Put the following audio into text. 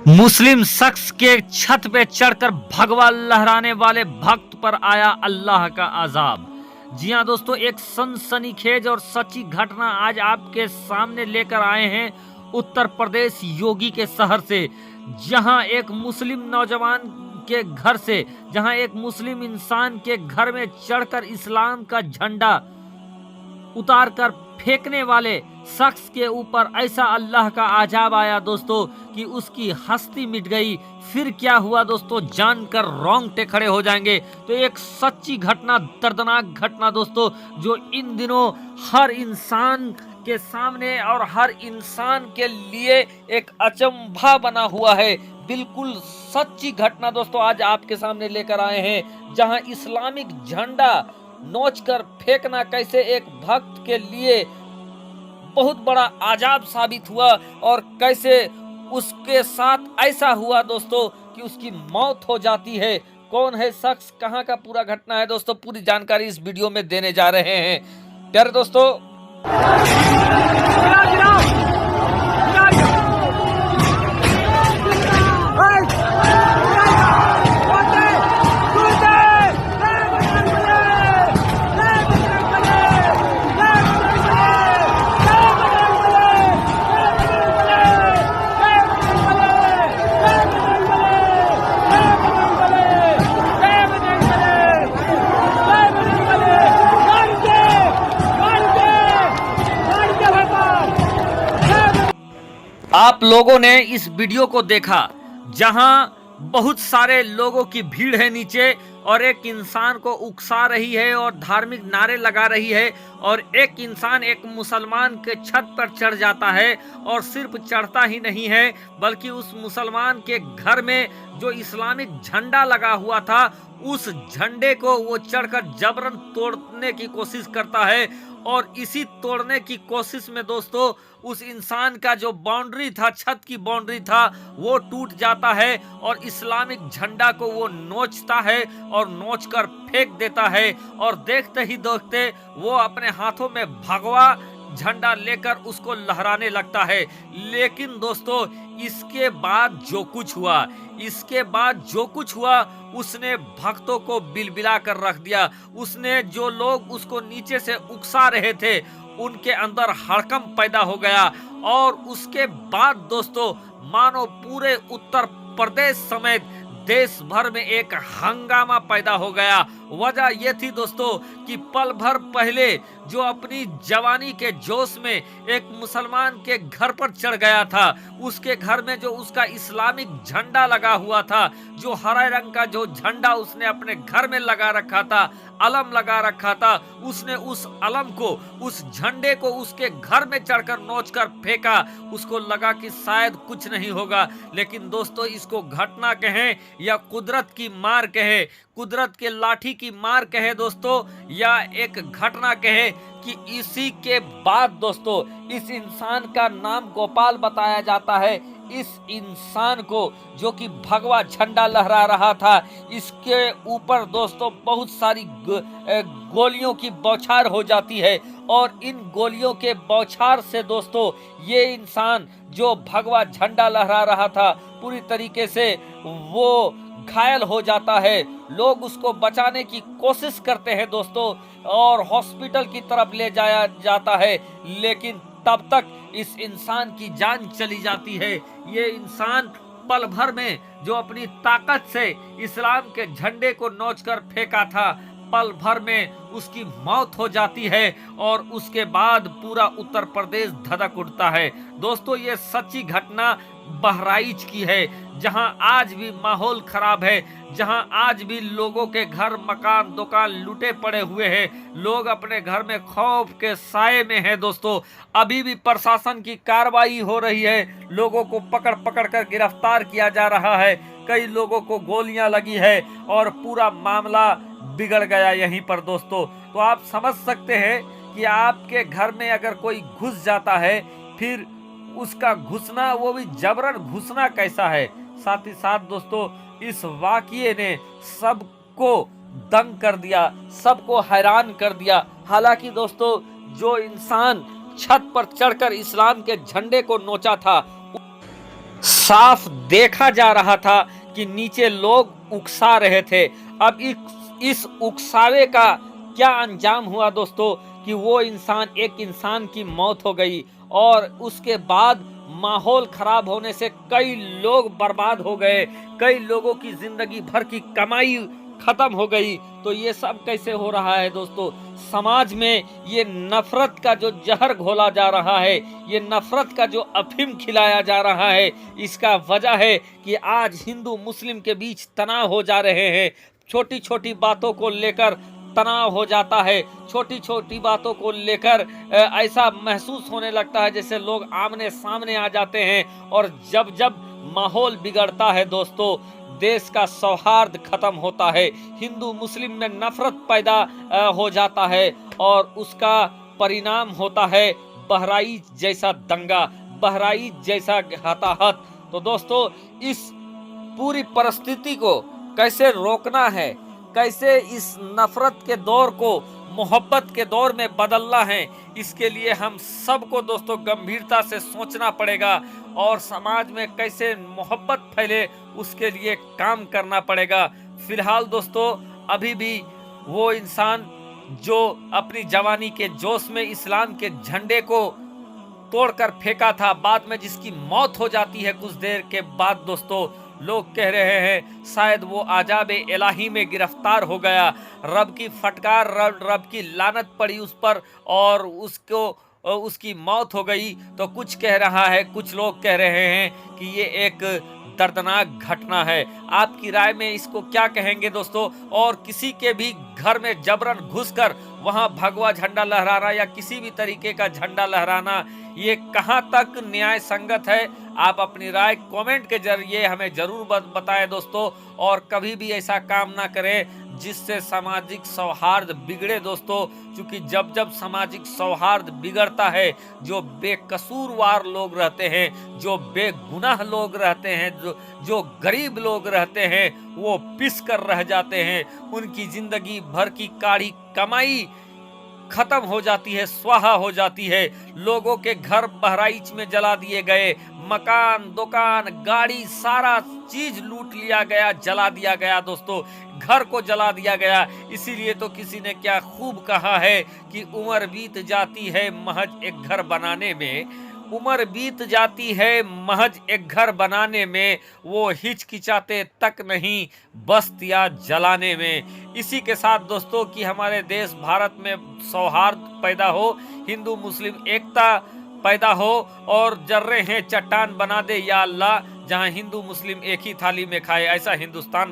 मुस्लिम शख्स के छत पे चढ़कर भगवा लहराने वाले भक्त पर आया अल्लाह का अजाब। जी हां दोस्तों, एक सनसनीखेज और सच्ची घटना आज आपके सामने लेकर आए हैं उत्तर प्रदेश योगी के शहर से, जहां एक मुस्लिम नौजवान के घर से, जहां एक मुस्लिम इंसान के घर में चढ़कर इस्लाम का झंडा उतार कर फेंकने वाले शख्स के ऊपर ऐसा अल्लाह का अजाब आया दोस्तों कि उसकी हस्ती मिट गई। फिर क्या हुआ दोस्तों, जानकर रोंगटे खड़े हो जाएंगे। तो एक सच्ची घटना, दर्दनाक घटना दोस्तों, जो इन दिनों हर इंसान के सामने और हर इंसान के लिए एक अचंभा बना हुआ है। बिल्कुल सच्ची घटना दोस्तों आज आपके सामने लेकर आए हैं, जहां इस्लामिक झंडा नोचकर फेंकना कैसे एक भक्त के लिए बहुत बड़ा आजाब साबित हुआ और कैसे उसके साथ ऐसा हुआ दोस्तों कि उसकी मौत हो जाती है। कौन है शख्स, कहां का पूरा घटना है दोस्तों, पूरी जानकारी इस वीडियो में देने जा रहे हैं प्यारे दोस्तों। आप लोगों ने इस वीडियो को देखा जहां बहुत सारे लोगों की भीड़ है नीचे, और एक इंसान को उकसा रही है और धार्मिक नारे लगा रही है, और एक इंसान एक मुसलमान के छत पर चढ़ जाता है, और सिर्फ चढ़ता ही नहीं है बल्कि उस मुसलमान के घर में जो इस्लामिक झंडा लगा हुआ था उस झंडे को वो चढ़कर जबरन तोड़ने की कोशिश करता है। और इसी तोड़ने की कोशिश में दोस्तों उस इंसान का जो बाउंड्री था, छत की बाउंड्री था, वो टूट जाता है और इस्लामिक झंडा को वो नोचता है और नोचकर फेंक देता है। और देखते ही देखते वो अपने हाथों में भगवा झंडा लेकर उसको लहराने लगता है। लेकिन दोस्तों इसके बाद जो कुछ हुआ उसने भक्तों को बिलबिला कर रख दिया। उसने जो लोग उसको नीचे से उकसा रहे थे उनके अंदर हड़कंप पैदा हो गया, और उसके बाद दोस्तों मानो पूरे उत्तर प्रदेश समेत देश भर में एक हंगामा पैदा हो गया। वजह यह थी दोस्तों कि पल भर पहले जो अपनी जवानी के जोश में एक मुसलमान के घर पर चढ़ गया था, उसके घर में जो उसका इस्लामिक झंडा लगा हुआ था, जो हरे रंग का जो झंडा उसने अपने घर में लगा रखा था, अलम लगा रखा था, उसने उस अलम को, उस झंडे को उसके घर में चढ़कर नोचकर फेंका। उसको लगा कि शायद कुछ नहीं होगा, लेकिन दोस्तों इसको घटना कहें या कुदरत की मार कहे, कुदरत के लाठी की मार कहे दोस्तों, या एक घटना कहे कि इसी के बाद दोस्तों इस इंसान का नाम गोपाल बताया जाता है। इस इंसान को जो कि भगवा झंडा लहरा रहा था, इसके ऊपर दोस्तों बहुत सारी गोलियों की बौछार हो जाती है, और इन गोलियों के बौछार से दोस्तों ये इंसान जो भगवा झंडा लहरा रहा था पूरी तरीके से वो घायल हो जाता है। लोग उसको बचाने की कोशिश करते हैं दोस्तों और हॉस्पिटल की तरफ ले जाया जाता है, लेकिन तब तक इस इंसान की जान चली जाती है। ये इंसान पल भर में जो अपनी ताकत से इस्लाम के झंडे को नोचकर फेंका था, पल भर में उसकी मौत हो जाती है, और उसके बाद पूरा उत्तर प्रदेश धधक उठता है। दोस्तों ये सच्ची घटना बहराइच की है, जहां आज भी माहौल खराब है, जहां आज भी लोगों के घर मकान दुकान लूटे पड़े हुए हैं, लोग अपने घर में खौफ के साए में हैं दोस्तों। अभी भी प्रशासन की कार्रवाई हो रही है, लोगों को पकड़ पकड़ कर गिरफ्तार किया जा रहा है, कई लोगों को गोलियां लगी है और पूरा मामला बिगड़ गया यहीं पर दोस्तों। तो आप समझ सकते हैं कि आपके घर में अगर कोई घुस जाता है, फिर उसका घुसना, वो भी जबरन घुसना कैसा है। साथ ही साथ दोस्तों इस वाकये ने सबको दंग कर दिया, सबको हैरान कर दिया। हालांकि दोस्तों जो इंसान छत पर चढ़कर इस्लाम के झंडे को नोचा था, साफ देखा जा रहा था कि नीचे लोग उकसा रहे थे। अब इस उकसावे का क्या अंजाम हुआ दोस्तों कि वो एक इंसान की मौत हो गई और उसके बाद माहौल खराब होने से कई लोग बर्बाद हो गए, कई लोगों की जिंदगी भर की कमाई खत्म हो गई। तो ये सब कैसे हो रहा है दोस्तों? समाज में ये नफरत का जो जहर घोला जा रहा है, ये नफरत का जो अफीम खिलाया जा रहा है, इसका वजह है कि आज हिंदू मुस्लिम के बीच तनाव हो जा रहे हैं। छोटी छोटी बातों को लेकर तनाव हो जाता है, छोटी छोटी बातों को लेकर ऐसा महसूस होने लगता है जैसे लोग आमने सामने आ जाते हैं। और जब जब माहौल बिगड़ता है दोस्तों, देश का सौहार्द खत्म होता है, हिंदू मुस्लिम में नफरत पैदा हो जाता है और उसका परिणाम होता है बहराइच जैसा दंगा, बहराइच जैसा हताहत। तो दोस्तों, इस पूरी परिस्थिति को कैसे रोकना है, कैसे इस नफरत के दौर को मोहब्बत के दौर में बदलना है, इसके लिए हम सबको दोस्तों गंभीरता से सोचना पड़ेगा और समाज में कैसे मोहब्बत फैले उसके लिए काम करना पड़ेगा। फिलहाल दोस्तों, अभी भी वो इंसान जो अपनी जवानी के जोश में इस्लाम के झंडे को तोड़कर फेंका था, बाद में जिसकी मौत हो जाती है कुछ देर के बाद दोस्तों, लोग कह रहे हैं शायद वो आजाब इलाही में गिरफ्तार हो गया, रब की फटकार, रब की लानत पड़ी उस पर और उसकी मौत हो गई। तो कुछ कह रहा है, कुछ लोग कह रहे हैं कि ये एक दर्दनाक घटना है। आपकी राय में इसको क्या कहेंगे दोस्तों? और किसी के भी घर में जबरन घुसकर वहां भगवा झंडा लहराना या किसी भी तरीके का झंडा लहराना, ये कहां तक न्याय संगत है? आप अपनी राय कमेंट के जरिए हमें जरूर बताएं दोस्तों। और कभी भी ऐसा काम ना करें जिससे सामाजिक सौहार्द बिगड़े दोस्तों, क्योंकि जब जब सामाजिक सौहार्द बिगड़ता है, जो बेकसूरवार लोग रहते हैं, जो बेगुनाह लोग रहते हैं, जो गरीब लोग रहते हैं, वो पिस कर रह जाते हैं, उनकी जिंदगी भर की काढ़ी कमाई खत्म हो जाती है, स्वाहा हो जाती है। लोगों के घर बहराइच में जला दिए गए, मकान, दुकान, गाड़ी, सारा चीज लूट लिया गया, जला दिया गया दोस्तों, घर को जला दिया गया। इसीलिए तो किसी ने क्या खूब कहा है कि उम्र बीत जाती है महज एक घर बनाने में, उम्र बीत जाती है महज एक घर बनाने में, वो हिचकिचाते तक नहीं बस्तियां जलाने में। इसी के साथ दोस्तों कि हमारे देश भारत में सौहार्द पैदा हो, हिंदू मुस्लिम एकता पैदा हो और जर्रे हैं चट्टान बना दे या अल्लाह, जहां हिंदू मुस्लिम एक ही थाली में खाए, ऐसा हिंदुस्तान